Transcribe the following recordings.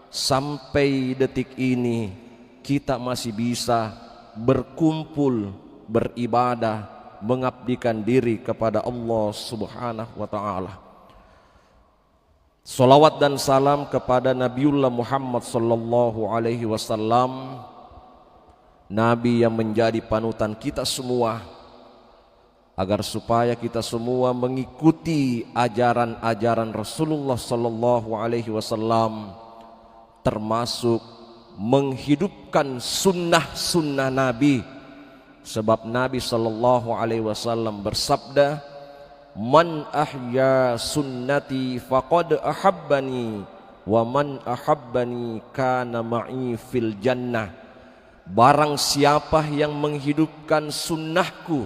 sampai detik ini kita masih bisa berkumpul, beribadah, mengabdikan diri kepada Allah Subhanahu wa ta'ala. Salawat dan salam kepada Nabiullah Muhammad sallallahu alaihi wasallam, Nabi yang menjadi panutan kita semua, agar supaya kita semua mengikuti ajaran-ajaran Rasulullah sallallahu alaihi wasallam, termasuk menghidupkan sunnah-sunnah Nabi. Sebab Nabi sallallahu alaihi wasallam bersabda, "Man ahya sunnati faqad ahabbani, wa man ahabbani kana ma'i fil jannah." Barang siapa yang menghidupkan sunnahku,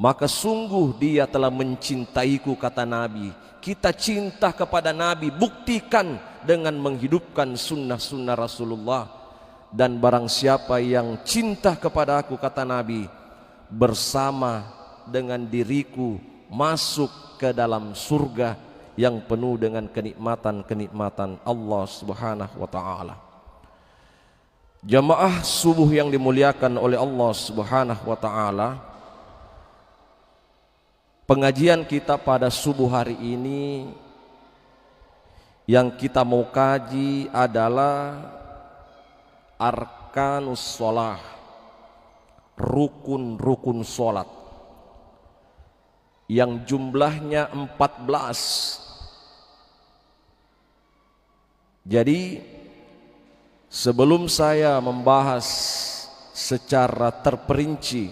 maka sungguh dia telah mencintaiku, kata Nabi. Kita cinta kepada Nabi, buktikan dengan menghidupkan sunnah-sunnah Rasulullah. Dan barang siapa yang cinta kepada aku, kata Nabi, bersama dengan diriku masuk ke dalam surga yang penuh dengan kenikmatan-kenikmatan Allah Subhanahu wa ta'ala. Jamaah subuh yang dimuliakan oleh Allah Subhanahu wa ta'ala, pengajian kita pada subuh hari ini yang kita mau kaji adalah arkanus sholah, rukun-rukun sholat, yang jumlahnya 14. Jadi sebelum saya membahas secara terperinci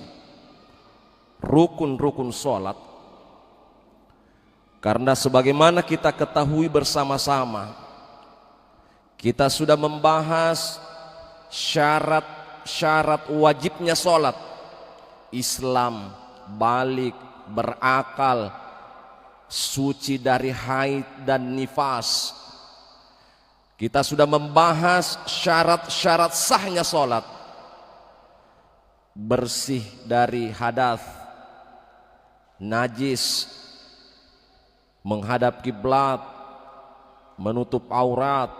rukun-rukun sholat, karena sebagaimana kita ketahui bersama-sama, kita sudah membahas syarat-syarat wajibnya sholat: Islam, balik, berakal, suci dari haid dan nifas. Kita sudah membahas syarat-syarat sahnya sholat: bersih dari hadas, najis, menghadap kiblat, menutup aurat,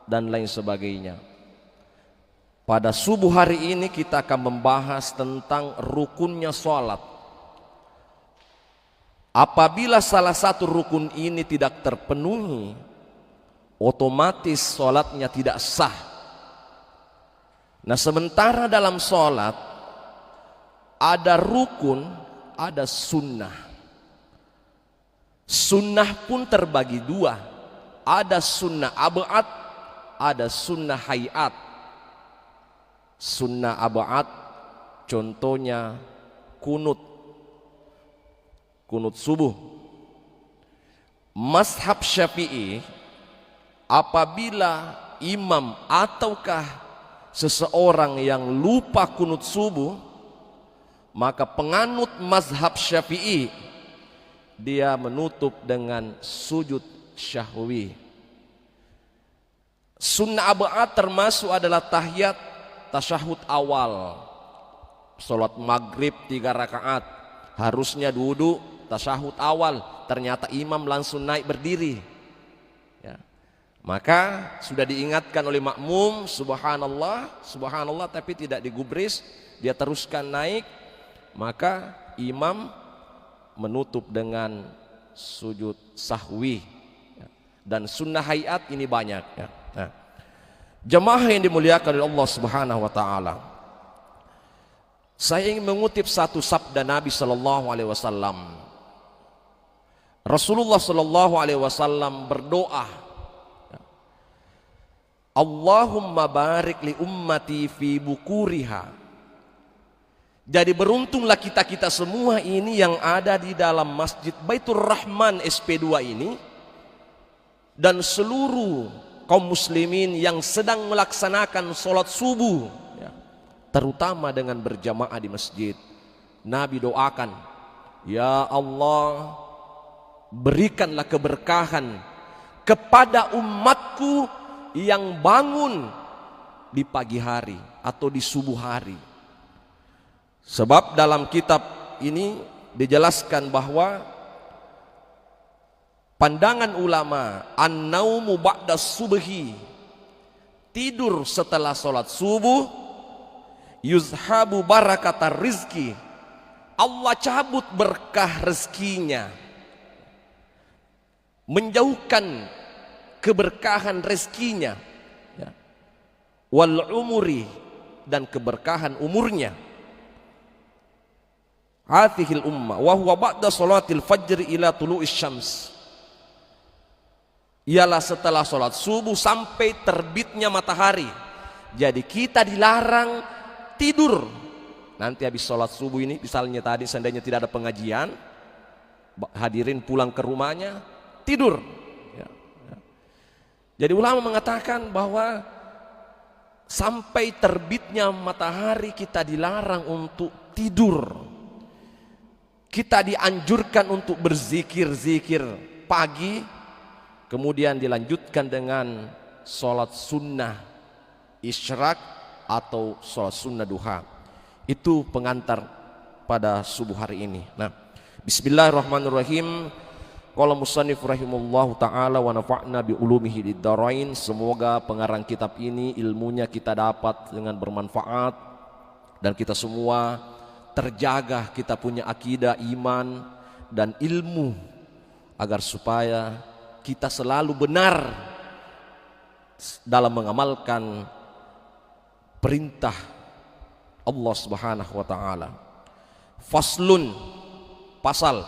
dan lain sebagainya. Pada subuh hari ini kita akan membahas tentang rukunnya sholat. Apabila salah satu rukun ini tidak terpenuhi, otomatis sholatnya tidak sah. Nah, sementara dalam sholat ada rukun, ada sunnah. Sunnah pun terbagi dua, ada sunnah ab'ad, ada sunnah hayat. Sunnah ab'ad contohnya kunut subuh. Mazhab Syafi'i, apabila imam ataukah seseorang yang lupa kunut subuh, maka penganut mazhab Syafi'i dia menutup dengan sujud syahwi. Sunnah ab'ad termasuk adalah tahiyat tasyahud awal. Salat maghrib 3 rakaat, harusnya duduk tasyahud awal, ternyata imam langsung naik berdiri, ya. Maka sudah diingatkan oleh makmum, subhanallah, subhanallah, tapi tidak digubris, dia teruskan naik, maka imam menutup dengan sujud sahwi, ya. Dan sunnah hayat ini banyak, ya. Nah, jemaah yang dimuliakan oleh Allah Subhanahu wa ta'ala, saya ingin mengutip satu sabda Nabi sallallahu alaihi wasallam. Rasulullah sallallahu alaihi wasallam berdoa, Allahumma barik li ummati fi bukuriha. Jadi beruntunglah kita semua ini yang ada di dalam Masjid Baitur Rahman SP2 ini, dan seluruh kaum muslimin yang sedang melaksanakan sholat subuh, ya, terutama dengan berjamaah di masjid. Nabi doakan, ya Allah, berikanlah keberkahan kepada umatku yang bangun di pagi hari atau di subuh hari. Sebab dalam kitab ini dijelaskan bahwa pandangan ulama, an-naumu ba'da subhi tidur setelah sholat subuh, yuzhabu barakatar rizki, Allah cabut berkah rezekinya, menjauhkan keberkahan rezekinya, ya. Wal umuri, dan keberkahan umurnya. Hadhil ummah wa huwa ba'da salatil fajr ila tulu'is syams, ialah setelah sholat subuh sampai terbitnya matahari. Jadi kita dilarang tidur. Nanti habis sholat subuh ini, misalnya tadi seandainya tidak ada pengajian, hadirin pulang ke rumahnya tidur, ya. Jadi ulama mengatakan bahwa sampai terbitnya matahari kita dilarang untuk tidur. Kita dianjurkan untuk berzikir-zikir pagi, kemudian dilanjutkan dengan sholat sunnah isyraq atau sholat sunnah duha. Itu pengantar pada subuh hari ini. Nah, bismillahirrahmanirrahim. Qala musannif rahimahullahu ta'ala wa nafa'na bi ulumihi diddarain. Semoga pengarang kitab ini ilmunya kita dapat dengan bermanfaat, dan kita semua terjaga, kita punya akidah, iman, dan ilmu, agar supaya kita selalu benar dalam mengamalkan perintah Allah Subhanahu wa ta'ala. Faslun, pasal,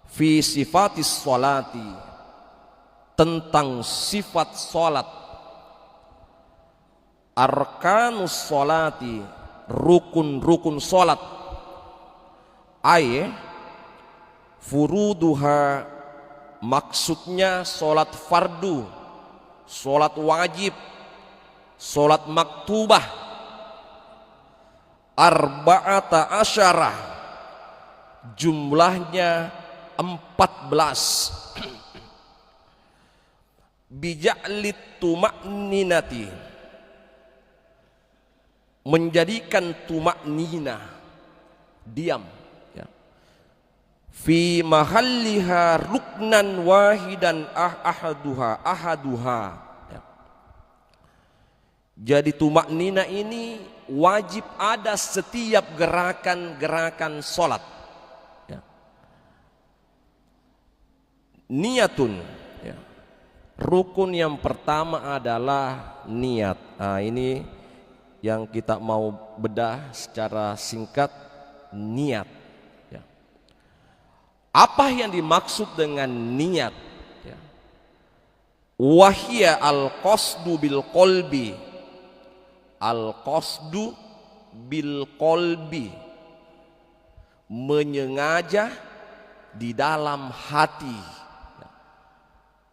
fi sifatis sholati, tentang sifat sholat. Arkanus sholati, rukun-rukun sholat. Furuduha, maksudnya sholat fardu, sholat wajib, sholat maktubah. Arba'ata asyarah, jumlahnya 14. Bija'lit tuma'ninati, menjadikan tumaknina, diam, ya. Fi mahalliha ruknan wahidan ahaduha, ya. Jadi tumaknina ini wajib ada setiap gerakan-gerakan sholat, ya. Niyatun, ya. Rukun yang pertama adalah niat. Nah, ini yang kita mau bedah secara singkat, niat, ya. Apa yang dimaksud dengan niat, ya? Wahia al-qasdu bil qalbi, al-qasdu bil qalbi, menyengaja di dalam hati, ya.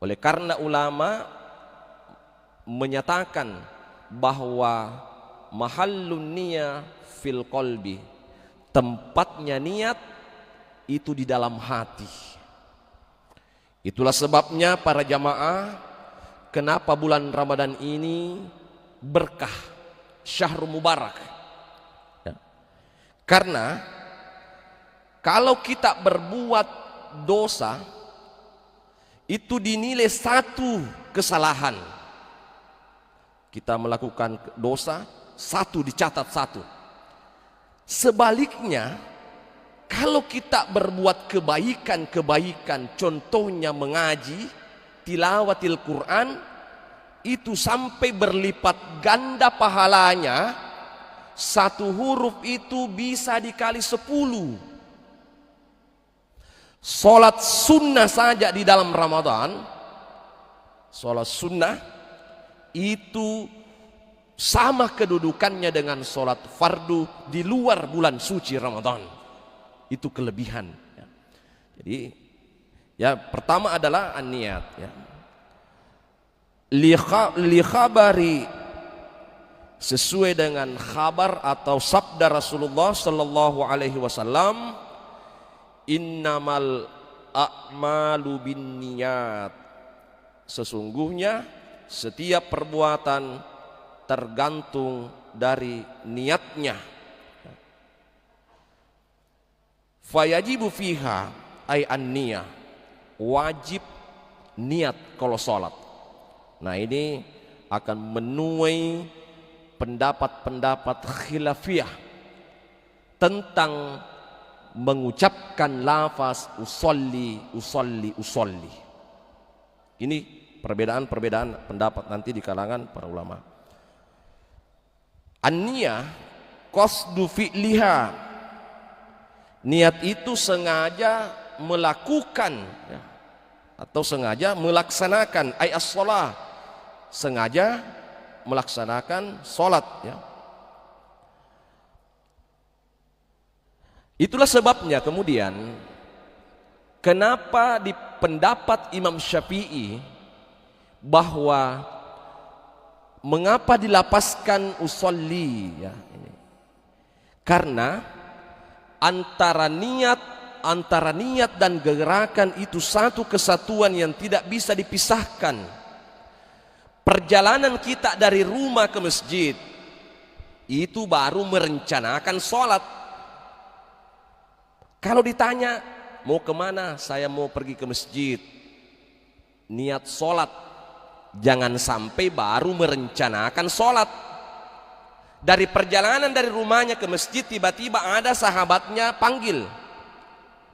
Oleh karena ulama menyatakan bahwa mahallun niyah fil qalbi, tempatnya niat itu di dalam hati. Itulah sebabnya para jamaah, kenapa bulan Ramadan ini berkah, syahrul mubarak, ya. Karena kalau kita berbuat dosa itu dinilai satu kesalahan. Kita melakukan dosa, satu dicatat satu. Sebaliknya, kalau kita berbuat kebaikan-kebaikan, contohnya mengaji, tilawatil Quran, itu sampai berlipat ganda pahalanya. Satu huruf itu bisa dikali 10. Sholat sunnah saja di dalam Ramadan, sholat sunnah itu sama kedudukannya dengan sholat fardu di luar bulan suci Ramadan. Itu kelebihan, ya. Jadi ya pertama adalah an-niat, ya. Li khabari, sesuai dengan khabar atau sabda Rasulullah sallallahu alaihi wasallam, innamal a'malu binniyat, sesungguhnya setiap perbuatan tergantung dari niatnya. Fayajibu fiha ay an-niyah, wajib niat kalau sholat. Nah, ini akan menuai pendapat-pendapat khilafiyah tentang mengucapkan lafaz usolli, usolli, usolli. Ini perbedaan-perbedaan pendapat nanti di kalangan para ulama. An-niyah qasdu fi'liha, niat itu sengaja melakukan ya, atau sengaja melaksanakan, ay as-shalah, sengaja melaksanakan sholat ya. Itulah sebabnya kemudian kenapa di pendapat Imam Syafi'i bahwa mengapa dilapaskan usolli ya, ini. Karena antara niat dan gerakan itu satu kesatuan yang tidak bisa dipisahkan. Perjalanan kita dari rumah ke masjid itu baru merencanakan sholat. Kalau ditanya mau kemana, saya mau pergi ke masjid, niat sholat. Jangan sampai baru merencanakan sholat. Dari perjalanan dari rumahnya ke masjid, tiba-tiba ada sahabatnya panggil,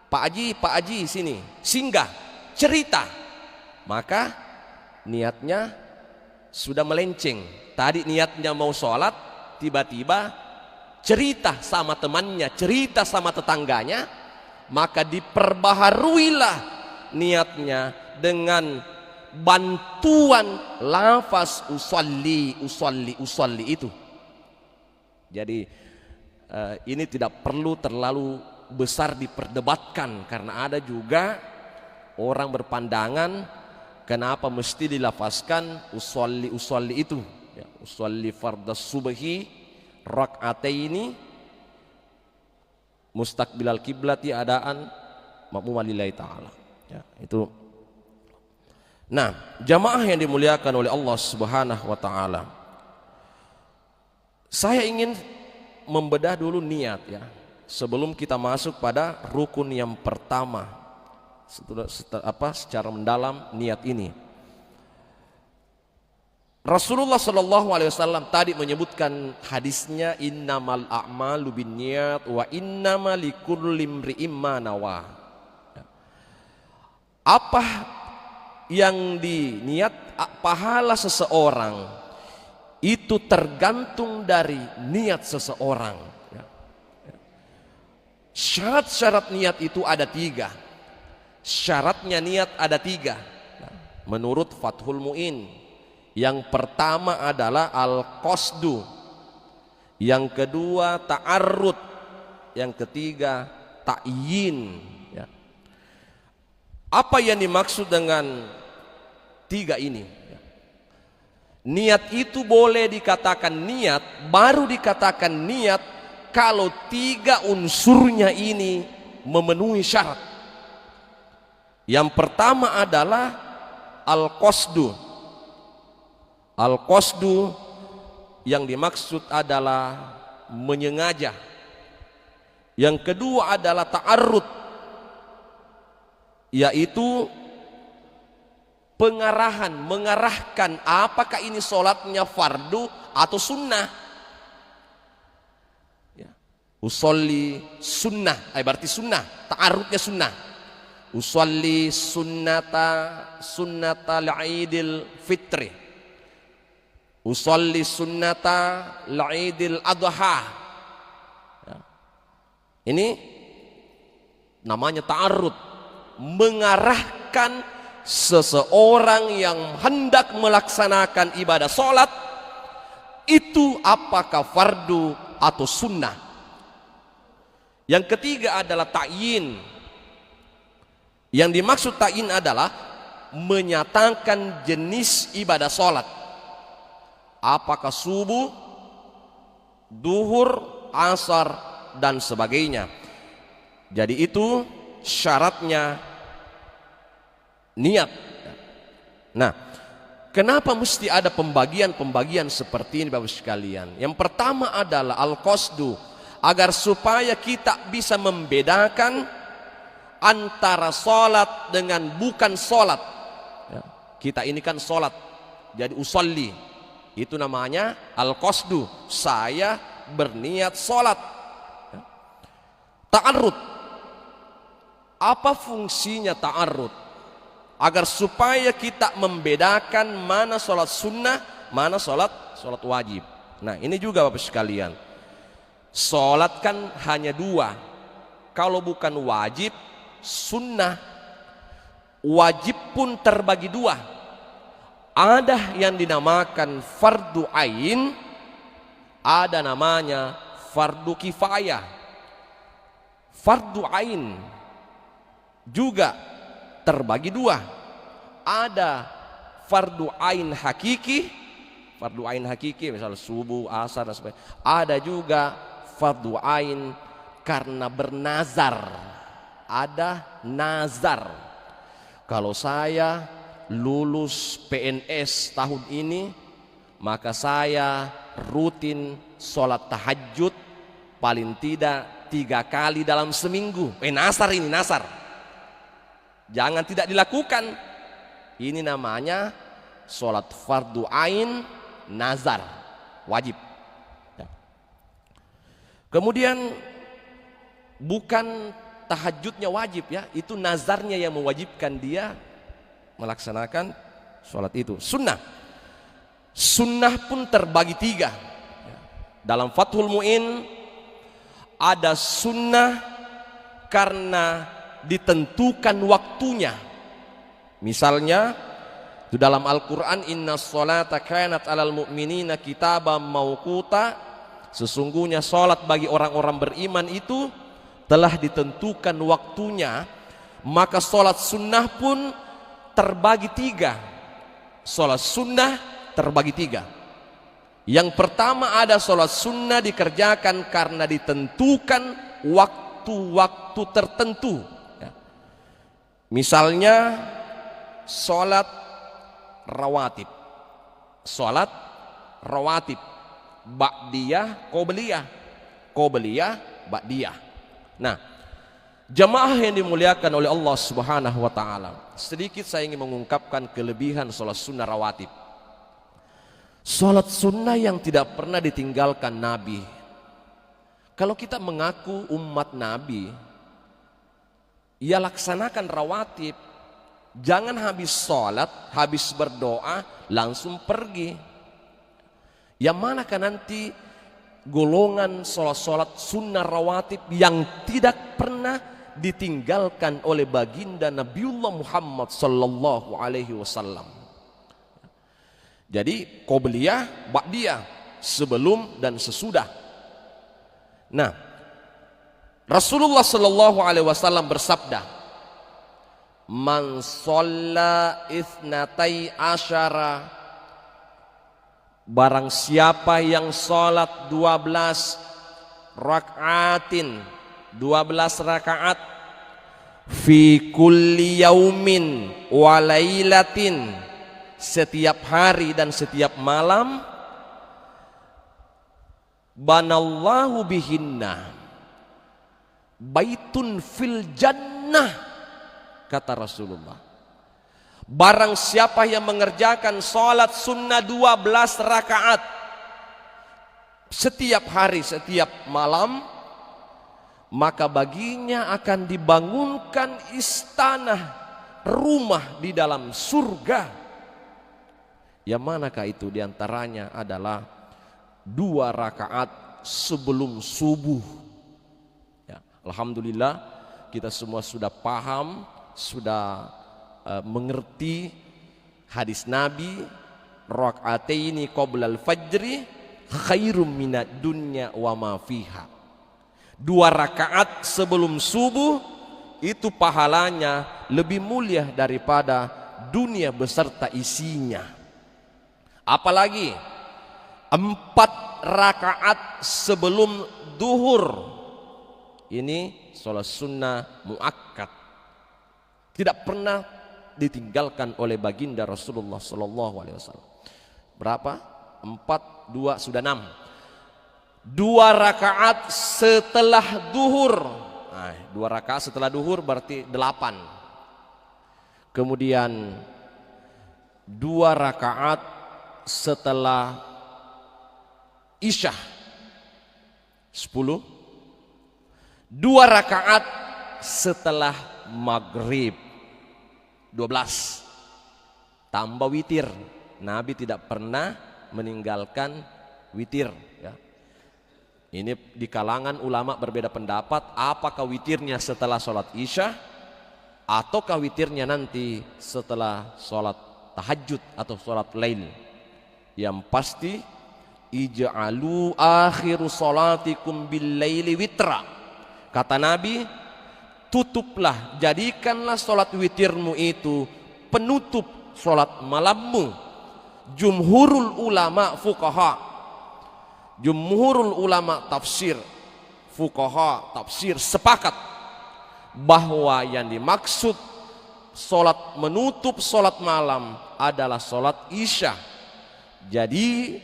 Pak Haji sini, singgah, cerita. Maka niatnya sudah melenceng. Tadi niatnya mau sholat, tiba-tiba cerita sama temannya, cerita sama tetangganya, maka diperbaharuilah niatnya dengan bantuan lafaz usolli, usolli, usolli itu. Jadi ini tidak perlu terlalu besar diperdebatkan, karena ada juga orang berpandangan kenapa mesti dilafazkan usolli, usolli itu ya, usolli fardhu subhi rak'ataini mustaqbilal kiblati adaan makmum lillahi ta'ala ya, itu. Nah, jamaah yang dimuliakan oleh Allah Subhanahu wa taala, saya ingin membedah dulu niat ya, sebelum kita masuk pada rukun yang pertama secara mendalam niat ini. Rasulullah Shallallahu Alaihi Wasallam tadi menyebutkan hadisnya, innamal a'malu binniyat wa innamal likulli imri'im ma nawa. Apa yang diniat, pahala seseorang itu tergantung dari niat seseorang. Syarat-syarat niat itu ada 3. Syaratnya niat ada 3 menurut Fathul Mu'in. Yang pertama adalah al-qasdu, yang kedua ta'arrud, yang ketiga ta'yin ya. Apa yang dimaksud dengan 3 ini ya? Niat itu boleh dikatakan niat, baru dikatakan niat kalau 3 unsurnya ini memenuhi syarat. Yang pertama adalah al-qasdu. Al-qasdu yang dimaksud adalah menyengaja. Yang kedua adalah ta'arrud, yaitu pengarahan, mengarahkan apakah ini sholatnya fardu atau sunnah ya. Usolli sunnah, berarti sunnah, ta'arrudnya sunnah. Usolli sunnata l'idil fitri, usolli sunnata l'idil adha ya. Ini namanya ta'arrud, mengarahkan seseorang yang hendak melaksanakan ibadah sholat itu apakah fardu atau sunnah. Yang ketiga adalah ta'yin. Yang dimaksud ta'yin adalah menyatakan jenis ibadah sholat, apakah subuh, duhur, asar, dan sebagainya. Jadi itu syaratnya niat. Nah, kenapa mesti ada pembagian-pembagian seperti ini Bapak sekalian? Yang pertama adalah al-qasdu, agar supaya kita bisa membedakan antara sholat dengan bukan sholat ya. Kita ini kan sholat, jadi usolli Itu namanya al-qasdu, saya berniat sholat. Ta'arrud, apa fungsinya ta'arrud? Agar supaya kita membedakan mana sholat sunnah, mana sholat wajib. Nah ini juga Bapak sekalian, sholat kan hanya dua. Kalau bukan wajib, sunnah. Wajib pun terbagi dua. Ada yang dinamakan fardu ain, ada namanya fardu kifayah. Fardu ain juga terbagi dua. Ada fardu ain hakiki, misal subuh, asar dan sebagainya. Ada juga fardu ain karena bernazar. Ada nazar. Kalau saya lulus PNS tahun ini, maka saya rutin sholat tahajud paling tidak 3 kali dalam seminggu. Nasar ini, nasar. Jangan tidak dilakukan. Ini namanya sholat fardu ain nazar, wajib. Kemudian bukan tahajudnya wajib ya, itu nazarnya yang mewajibkan dia melaksanakan sholat itu. Sunnah pun terbagi 3. Dalam Fathul Mu'in ada sunnah karena ditentukan waktunya. Misalnya di dalam Al-Quran, inna sholata kanat alal mu'minina kitaban mauquta, sesungguhnya sholat bagi orang-orang beriman itu telah ditentukan waktunya. Maka sholat sunnah pun terbagi 3. Sholat sunnah terbagi 3. Yang pertama, ada sholat sunnah dikerjakan karena ditentukan waktu-waktu tertentu ya. Misalnya sholat rawatib, ba'diyah, qobliyah, ba'diyah. Nah, jamaah yang dimuliakan oleh Allah Subhanahu wa taala, sedikit saya ingin mengungkapkan kelebihan sholat sunnah rawatib. Sholat sunnah yang tidak pernah ditinggalkan Nabi. Kalau kita mengaku umat Nabi, ya laksanakan rawatib. Jangan habis sholat, habis berdoa langsung pergi. Yang manakah nanti golongan sholat sunnah rawatib yang tidak pernah ditinggalkan oleh baginda Nabiullah Muhammad sallallahu alaihi wasallam. Jadi qobliyah, ba'diyah, sebelum dan sesudah. Nah, Rasulullah sallallahu alaihi wasallam bersabda, man shalla itsnatai asyara, barang siapa yang sholat 12 rakaatin, 12 rakaat, fi kulli yaumin wa lailatin, setiap hari dan setiap malam, banallahu bihinna baitun fil jannah, kata Rasulullah. Barang siapa yang mengerjakan sholat sunnah 12 rakaat setiap hari, setiap malam, maka baginya akan dibangunkan istana, rumah di dalam surga. Yang manakah itu? Di antaranya adalah 2 rakaat sebelum subuh ya. Alhamdulillah kita semua sudah paham, sudah mengerti hadis Nabi, rakaataini qoblal fajri khairum minad dunya wa ma fiha. 2 rakaat sebelum subuh itu pahalanya lebih mulia daripada dunia beserta isinya. Apalagi 4 rakaat sebelum duhur, ini sholat sunnah muakkad, tidak pernah ditinggalkan oleh baginda Rasulullah sallallahu alaihi wasallam. Berapa? 4, 2 sudah 6. 2 rakaat setelah duhur. Nah, 2 rakaat setelah duhur berarti 8. Kemudian 2 rakaat setelah Isya 10, 2 rakaat setelah Maghrib 12, tambah witir. Nabi tidak pernah meninggalkan witir ya. Ini di kalangan ulama berbeda pendapat, apakah witirnya setelah sholat Isya ataukah witirnya nanti setelah sholat tahajud atau sholat lail. Yang pasti ij'alu akhiru sholatikum bil laili witra. Kata Nabi, tutuplah, jadikanlah sholat witirmu itu penutup sholat malammu. Jumhurul ulama fuqaha, jumhurul ulama tafsir, fuqaha tafsir sepakat bahwa yang dimaksud sholat menutup sholat malam adalah sholat Isya. Jadi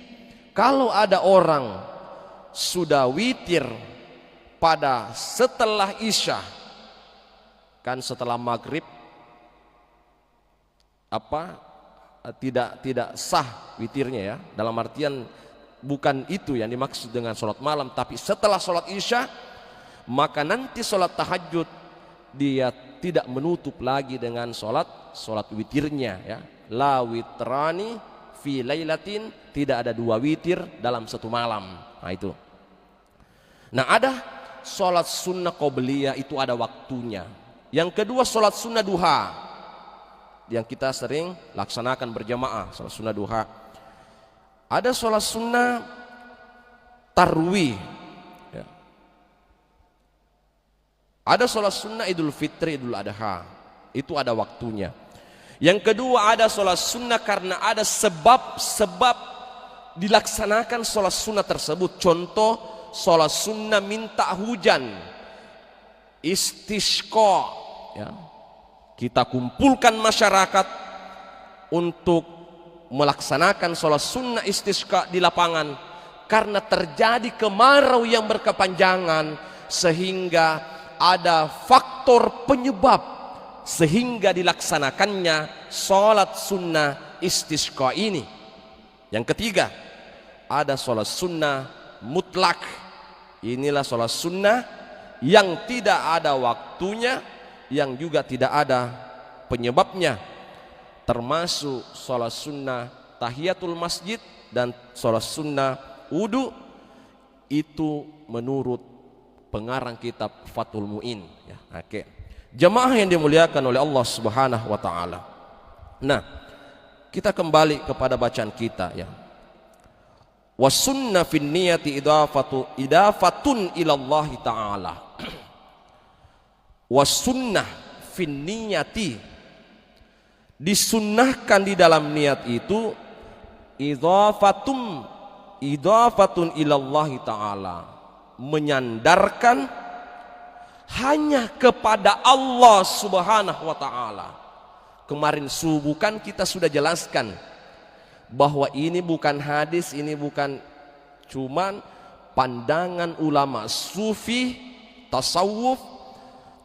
kalau ada orang sudah witir pada setelah Isya, kan setelah Maghrib tidak sah witirnya ya, dalam artian bukan itu yang dimaksud dengan sholat malam, tapi setelah sholat Isya, maka nanti sholat tahajud dia tidak menutup lagi dengan sholat witirnya ya. La witrani fi lailatin, tidak ada 2 witir dalam satu malam. Nah itu. Nah ada sholat sunnah qobliyah, itu ada waktunya. Yang kedua sholat sunnah duha, yang kita sering laksanakan berjamaah, sholat sunnah duha. Ada sholat sunnah tarwih ya. Ada sholat sunnah idul fitri, idul adha, itu ada waktunya. Yang kedua ada sholat sunnah karena ada sebab dilaksanakan sholat sunnah tersebut. Contoh sholat sunnah minta hujan, istisqa ya. Kita kumpulkan masyarakat untuk melaksanakan sholat sunnah istisqa di lapangan karena terjadi kemarau yang berkepanjangan, sehingga ada faktor penyebab sehingga dilaksanakannya sholat sunnah istisqa ini. Yang ketiga ada sholat sunnah mutlak. Inilah sholat sunnah yang tidak ada waktunya, yang juga tidak ada penyebabnya, termasuk sholat sunnah tahiyatul masjid dan sholat sunnah wudu. Itu menurut pengarang kitab Fathul Mu'in ya. Oke. Jamaah yang dimuliakan oleh Allah Subhanahu wa taala. Nah, kita kembali kepada bacaan kita ya. Was sunnah fin niyati idafatun ila Allah taala. Was sunnah fin niyati, disunnahkan di dalam niat itu idafatun ila Allah taala, menyandarkan hanya kepada Allah Subhanahu wa taala. Kemarin subuh kan kita sudah jelaskan bahwa ini bukan hadis, ini bukan cuman pandangan ulama sufi tasawuf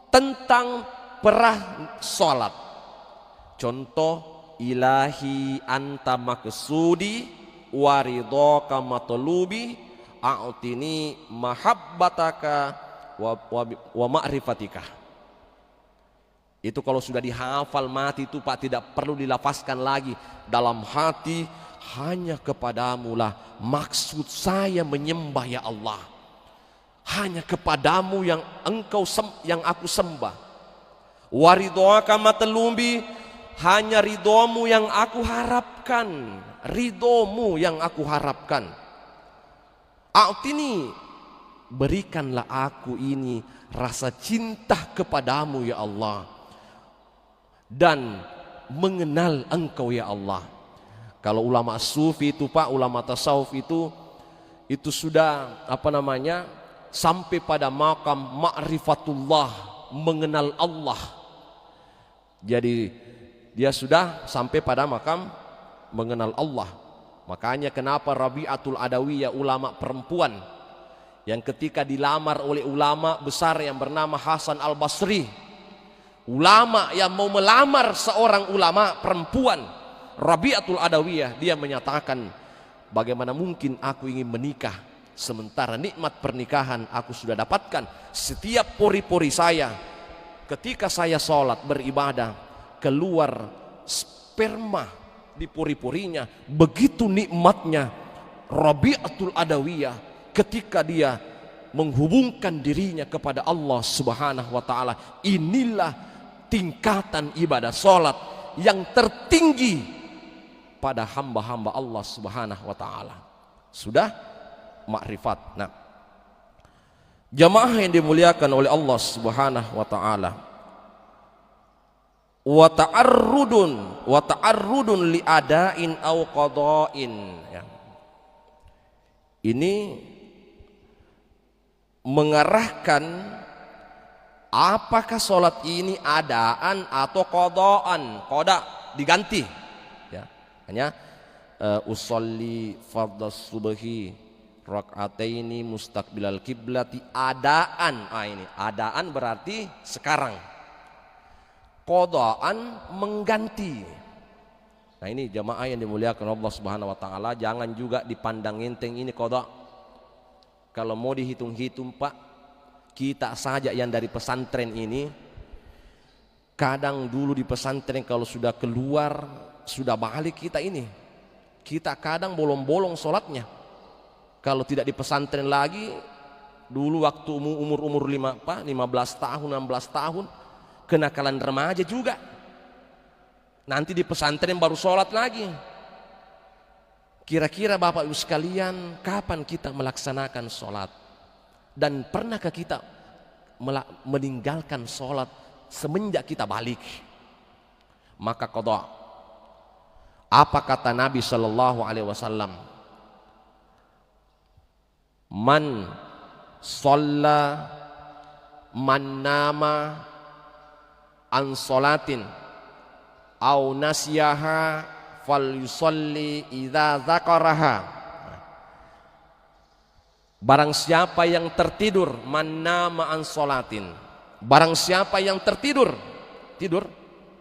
tentang perah salat. Contoh, ilahi anta maksudi waridhaka matlubi a'tini mahabbataka wa ma'rifatika. Itu kalau sudah dihafal mati itu Pak, tidak perlu dilafazkan lagi. Dalam hati, hanya kepadamu lah maksud saya menyembah ya Allah. Hanya kepadamu yang aku sembah. Waridhoaka matlubi, hanya ridhomu yang aku harapkan. Ridhomu yang aku harapkan. A'tini, berikanlah aku ini rasa cinta kepadamu ya Allah, dan mengenal engkau ya Allah. Kalau ulama sufi itu Pak, ulama tasawuf itu sudah sampai pada makam ma'rifatullah, mengenal Allah. Jadi dia sudah sampai pada makam mengenal Allah. Makanya kenapa Rabi'atul Adawiyah, ulama perempuan yang ketika dilamar oleh ulama besar yang bernama Hasan al-Basri, ulama yang mau melamar seorang ulama perempuan, Rabi'atul Adawiyah, dia menyatakan, bagaimana mungkin aku ingin menikah sementara nikmat pernikahan aku sudah dapatkan. Setiap pori-pori saya ketika saya sholat beribadah keluar sperma di pori-porinya. Begitu nikmatnya Rabi'atul Adawiyah ketika dia menghubungkan dirinya kepada Allah Subhanahu wa ta'ala. Inilah tingkatan ibadah sholat yang tertinggi pada hamba-hamba Allah Subhanahu wa ta'ala. Sudah makrifat. Nah, jamaah yang dimuliakan oleh Allah Subhanahu wa ta'ala, wa ta'arrudun li adain au qada'in, ya. Ini mengarahkan apakah sholat ini adaan atau qada'an. Qada diganti, ya. Hanya usolli fardhas subhi rak'ataini mustaqbilal kiblati adaan. Ini adaan berarti sekarang, qada'an mengganti. Nah, ini jamaah yang dimuliakan Allah Subhanahu wa ta'ala, jangan juga dipandang enteng ini qada'. Kalau mau dihitung-hitung Pak, kita saja yang dari pesantren ini, kadang dulu di pesantren kalau sudah keluar, sudah balik kita kadang bolong-bolong sholatnya. Kalau tidak di pesantren lagi, dulu waktu umur 15 tahun, 16 tahun, kenakalan remaja juga. Nanti di pesantren baru sholat lagi. Kira-kira Bapak Ibu sekalian, kapan kita melaksanakan sholat? Dan pernahkah kita meninggalkan sholat semenjak kita balik? Maka qada. Apa kata Nabi Shallallahu Alaihi Wasallam? Man shalla man nama an sholatin au nasiyaha fal yusalli idza dzakaraha. Barang siapa yang tertidur, man nama an sholatin, barang siapa yang tidur,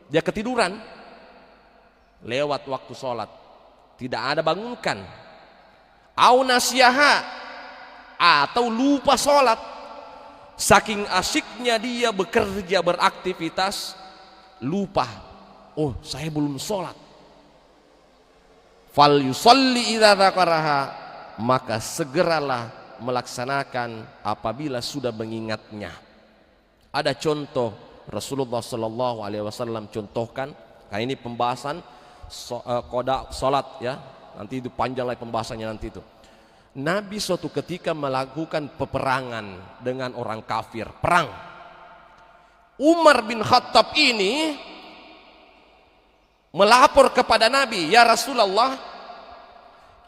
dia ketiduran lewat waktu sholat, tidak ada bangunkan, au nasiyaha, atau lupa sholat, saking asyiknya dia bekerja beraktivitas, lupa, oh saya belum sholat, fal yusalli idza dzakaraha, maka segeralah melaksanakan apabila sudah mengingatnya. Ada contoh Rasulullah Sallallahu Alaihi Wasallam contohkan. Nah, ini pembahasan qada salat, ya. Nanti itu panjang lagi pembahasannya nanti itu. Nabi suatu ketika melakukan peperangan dengan orang kafir, perang. Umar bin Khattab ini melapor kepada Nabi, ya Rasulullah,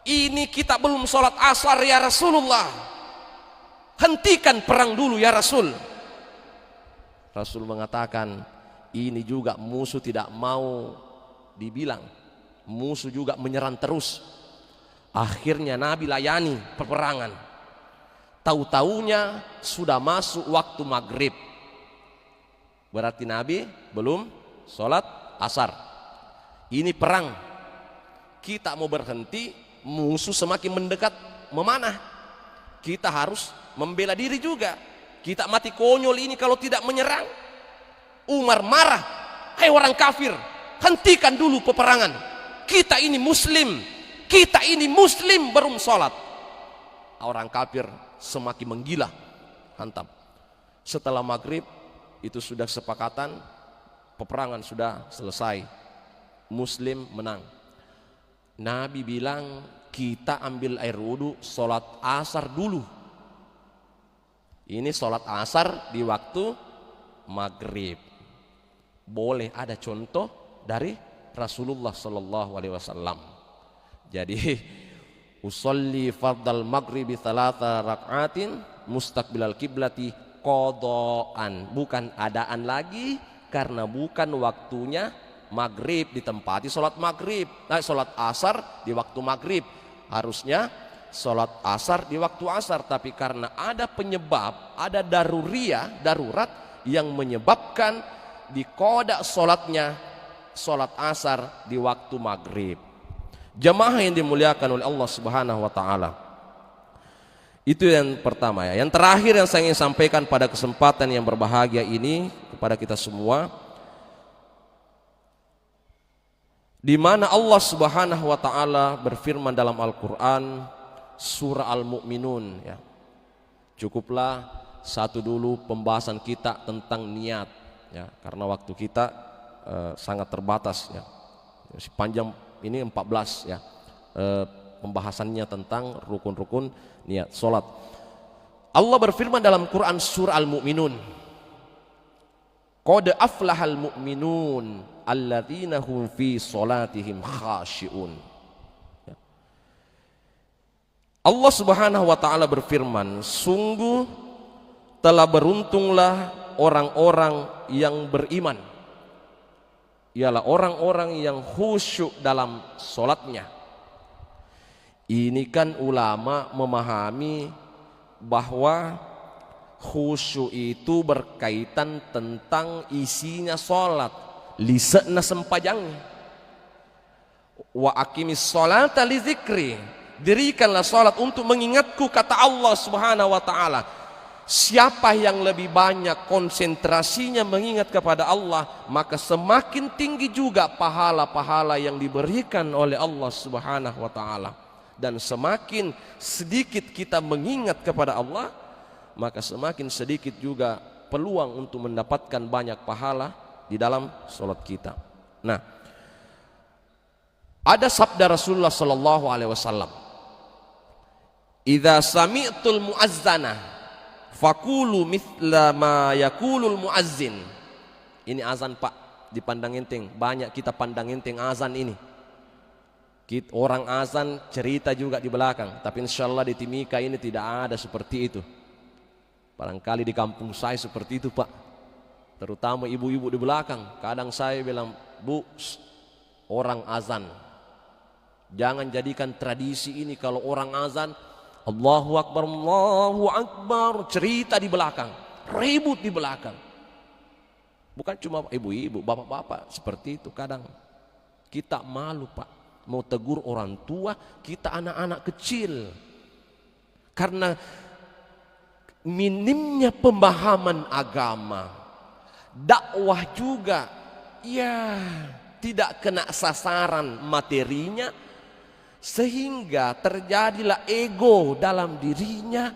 ini kita belum sholat asar ya Rasulullah, hentikan perang dulu ya Rasul. Rasul mengatakan, ini juga musuh tidak mau dibilang, musuh juga menyerang terus. Akhirnya Nabi layani peperangan. Tahu-taunya sudah masuk waktu maghrib, berarti Nabi belum sholat asar. Ini perang, kita mau berhenti, musuh semakin mendekat memanah, kita harus membela diri juga. Kita mati konyol ini kalau tidak menyerang. Umar marah, hai orang kafir, hentikan dulu peperangan, kita ini muslim belum sholat. Orang kafir semakin menggila, hantam. Setelah maghrib itu sudah kesepakatan, peperangan sudah selesai, muslim menang. Nabi bilang, kita ambil air wudhu, sholat asar dulu. Ini sholat asar di waktu maghrib. Boleh, ada contoh dari Rasulullah Sallallahu Alaihi Wasallam. Jadi usolli fardal maghribi thalatha rak'atin mustaqbilal kiblati qada'an, bukan adaan lagi, karena bukan waktunya maghrib ditempati sholat maghrib. Nah, sholat asar di waktu maghrib, harusnya sholat asar di waktu asar, tapi karena ada penyebab, ada darurat yang menyebabkan di qada sholatnya sholat asar di waktu maghrib. Jamaah yang dimuliakan oleh Allah Subhanahu wa ta'ala, itu yang pertama ya. Yang terakhir yang saya ingin sampaikan pada kesempatan yang berbahagia ini kepada kita semua, di mana Allah Subhanahu wa ta'ala berfirman dalam Al-Quran surah Al-Mu'minun ya. Cukuplah satu dulu pembahasan kita tentang niat ya, karena waktu kita sangat terbatas ya. Panjang ini 14 ya, pembahasannya tentang rukun-rukun niat salat. Allah berfirman dalam Quran surah Al-Mu'minun, qad aflahal mu'minun alladzina hum fi salatihim khashi'un. Allah Subhanahu wa ta'ala berfirman, sungguh telah beruntunglah orang-orang yang beriman, ialah orang-orang yang khusyuk dalam solatnya. Ini kan ulama memahami bahwa khusyuk itu berkaitan tentang isinya solat, lisanna sempajangnya. Wa aqimis sholata li dzikri, dirikanlah salat untuk mengingatku, kata Allah Subhanahu wa ta'ala. Siapa yang lebih banyak konsentrasinya mengingat kepada Allah, maka semakin tinggi juga pahala-pahala yang diberikan oleh Allah Subhanahu wa ta'ala. Dan semakin sedikit kita mengingat kepada Allah, maka semakin sedikit juga peluang untuk mendapatkan banyak pahala di dalam salat kita. Nah, ada sabda Rasulullah sallallahu alaihi wasallam, idza sami'tul muazzana fakulu mithla ma yakulul muazzin. Ini azan Pak, dipandang enteng, banyak kita pandang enteng azan ini. Orang azan cerita juga di belakang, tapi insya Allah di Timika ini tidak ada seperti itu. Barangkali di kampung saya seperti itu Pak, terutama ibu-ibu di belakang. Kadang saya bilang, Bu, orang azan, jangan jadikan tradisi ini kalau orang azan Allahu Akbar, cerita di belakang, ribut di belakang. Bukan cuma ibu-ibu, bapak-bapak seperti itu. Kadang kita malu Pak, mau tegur orang tua, kita anak-anak kecil. Karena minimnya pemahaman agama, dakwah juga ya tidak kena sasaran materinya, sehingga terjadilah ego dalam dirinya,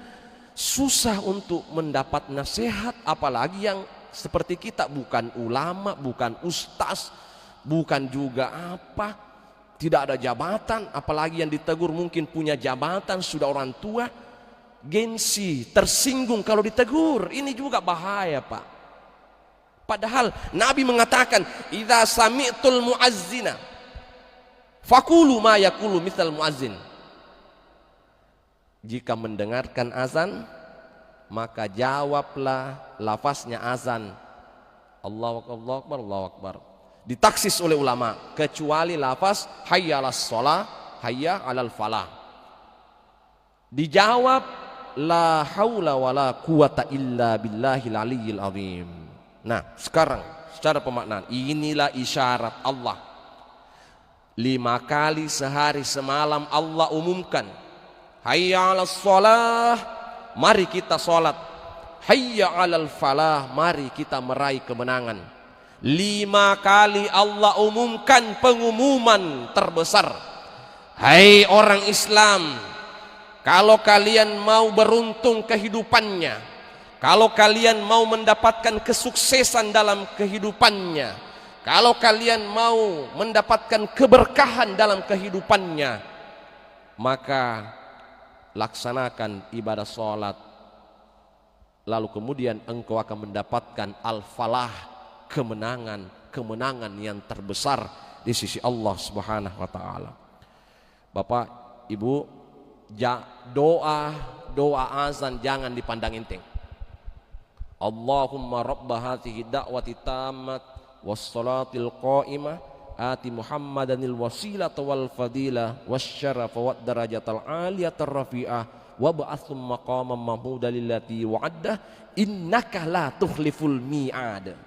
susah untuk mendapat nasihat. Apalagi yang seperti kita, bukan ulama, bukan ustaz, bukan juga apa, tidak ada jabatan, apalagi yang ditegur mungkin punya jabatan, sudah orang tua, gengsi, tersinggung kalau ditegur. Ini juga bahaya Pak. Padahal Nabi mengatakan, idza sami'tul muazzina fakulu ma yakulu mithal muazzin. Jika mendengarkan azan, maka jawablah lafaznya azan, Allahu Akbar, Allahu Akbar. Ditaksis oleh ulama, kecuali lafaz hayya 'alas shalah, hayya 'alal falah. Dijawab la haula wala quwata illa billahil aliyyil azim. Nah, sekarang secara pemaknaan, inilah isyarat Allah. 5 kali sehari semalam Allah umumkan, hayya 'alas shalah, mari kita salat. Hayya 'alal falah, mari kita meraih kemenangan. 5 kali Allah umumkan pengumuman terbesar, hai orang Islam, kalau kalian mau beruntung kehidupannya, kalau kalian mau mendapatkan kesuksesan dalam kehidupannya, kalau kalian mau mendapatkan keberkahan dalam kehidupannya, maka laksanakan ibadah sholat, lalu kemudian engkau akan mendapatkan al-falah, kemenangan yang terbesar di sisi Allah Subhanahu wa ta'ala. Bapak, Ibu, doa azan jangan dipandang enteng. Allahumma rabba hadhihi da'wati tammat wassalatil qa'imah ati Muhammadanil wasilata wal fadilah wasyarafa wad darajatal aliyatar rafi'ah wa ba'athum maqaman mahmudan lillati wa'addah innaka la tukhliful mi'ad.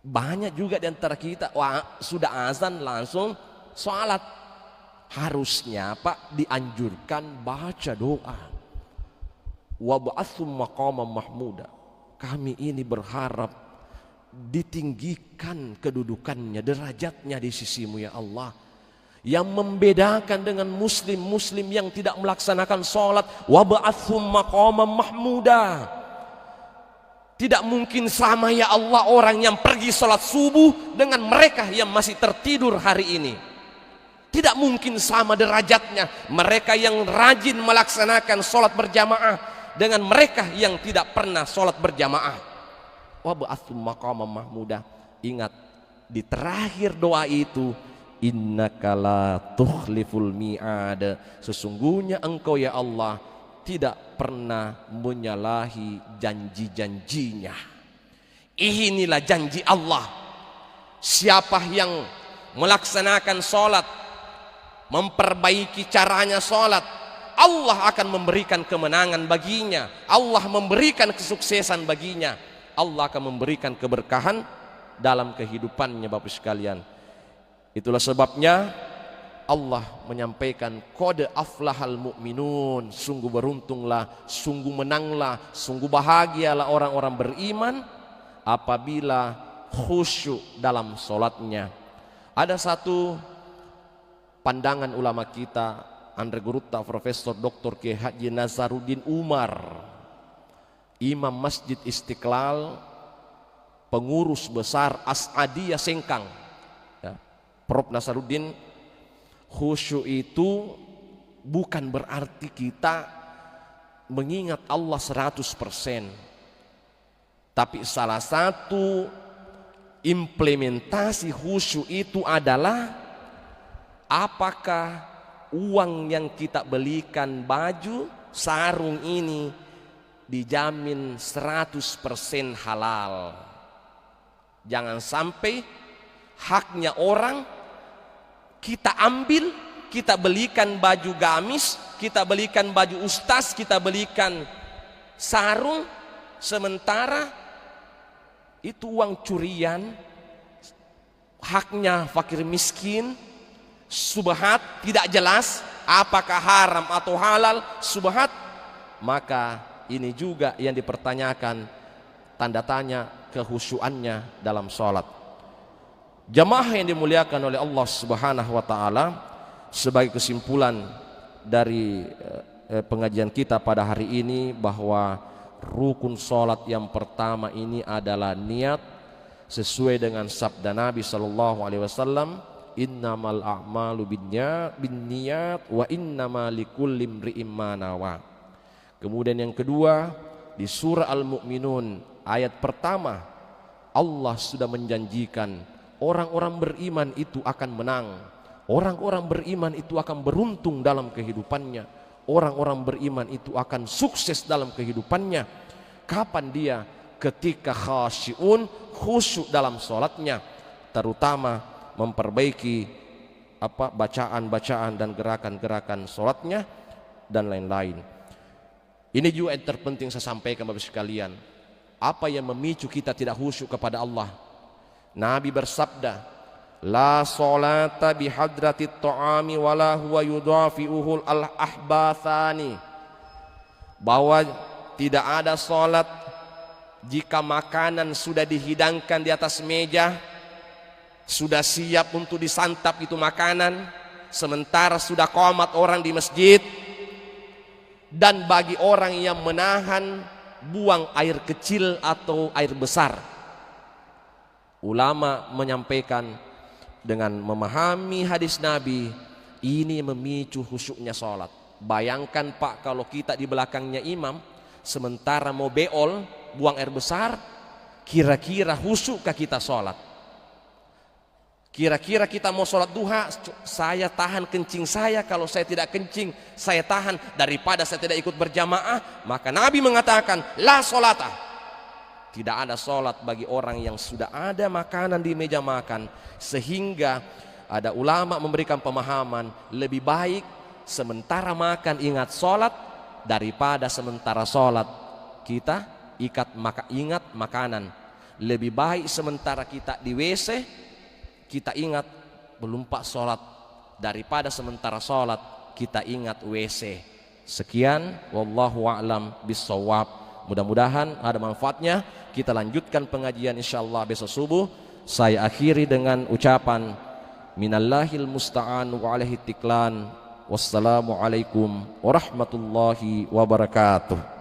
Banyak juga di antara kita sudah azan langsung sholat. Harusnya Pak dianjurkan baca doa. Wa ba'atsum maqaman mahmuda. Kami ini berharap ditinggikan kedudukannya, derajatnya di sisimu ya Allah. Yang membedakan dengan muslim-muslim yang tidak melaksanakan sholat. Wa ba'atsum maqaman mahmuda. Tidak mungkin sama ya Allah orang yang pergi sholat subuh dengan mereka yang masih tertidur hari ini. Tidak mungkin sama derajatnya mereka yang rajin melaksanakan sholat berjamaah dengan mereka yang tidak pernah sholat berjamaah. Wa ba'atsum maqaman mahmuda. Ingat di terakhir doa itu, innaka la tukhliful mi'ad. Sesungguhnya engkau ya Allah tidak pernah menyalahi janji-janjinya. Inilah janji Allah. Siapa yang melaksanakan sholat, memperbaiki caranya sholat, Allah akan memberikan kemenangan baginya. Allah memberikan kesuksesan baginya. Allah akan memberikan keberkahan dalam kehidupannya Bapak sekalian. Itulah sebabnya Allah menyampaikan qad aflahal mu'minun. Sungguh beruntunglah, sungguh menanglah, sungguh bahagialah orang-orang beriman apabila khusyuk dalam sholatnya. Ada satu pandangan ulama kita, Andre Gurutta, Profesor Dr. Kiai Haji Nazaruddin Umar, Imam Masjid Istiqlal, pengurus besar As'adiyah Sengkang ya. Prof. Nazaruddin, khusyuk itu bukan berarti kita mengingat Allah 100%. Tapi salah satu implementasi khusyuk itu adalah apakah uang yang kita belikan baju, sarung ini dijamin 100% halal. Jangan sampai haknya orang kita ambil, kita belikan baju gamis, kita belikan baju ustaz, kita belikan sarung, sementara itu uang curian, haknya fakir miskin, subhat, tidak jelas apakah haram atau halal, subhat. Maka ini juga yang dipertanyakan, tanda tanya kehusyuannya dalam sholat. Jamaah yang dimuliakan oleh Allah Subhanahu wa taala, sebagai kesimpulan dari pengajian kita pada hari ini bahwa rukun sholat yang pertama ini adalah niat, sesuai dengan sabda Nabi sallallahu alaihi wasallam, innamal a'malu binniyat wa innama likulli imri'in ma nawa. Kemudian yang kedua, di surah Al-Mu'minun ayat pertama, Allah sudah menjanjikan orang-orang beriman itu akan menang. Orang-orang beriman itu akan beruntung dalam kehidupannya. Orang-orang beriman itu akan sukses dalam kehidupannya. Kapan dia? Ketika khasyi'un, khusyuk dalam sholatnya, terutama memperbaiki bacaan-bacaan dan gerakan-gerakan sholatnya dan lain-lain. Ini juga yang terpenting saya sampaikan Bapak sekalian. Apa yang memicu kita tidak khusyuk kepada Allah? Nabi bersabda, la sholata bihadratit ta'ami wala huwa yudafi'uhul al-ahbathani, bahwa tidak ada sholat jika makanan sudah dihidangkan di atas meja, sudah siap untuk disantap itu makanan, sementara sudah qomat orang di masjid, dan bagi orang yang menahan buang air kecil atau air besar. Ulama menyampaikan dengan memahami hadis Nabi, ini memicu khusyuknya sholat. Bayangkan Pak, kalau kita di belakangnya imam, sementara mau beol, buang air besar, kira-kira khusyukkah kita sholat? Kira-kira kita mau sholat duha, saya tahan kencing saya, kalau saya tidak kencing saya tahan daripada saya tidak ikut berjamaah. Maka Nabi mengatakan la sholata, tidak ada sholat bagi orang yang sudah ada makanan di meja makan. Sehingga ada ulama memberikan pemahaman, lebih baik sementara makan ingat sholat daripada sementara sholat kita ingat makanan. Lebih baik sementara kita di WC kita ingat belum pak sholat, daripada sementara sholat kita ingat WC. Sekian, wallahu a'lam bissawab. Mudah-mudahan ada manfaatnya. Kita lanjutkan pengajian insyaallah besok subuh. Saya akhiri dengan ucapan minallahil musta'an wa alaihi tiklan. Wassalamualaikum warahmatullahi wabarakatuh.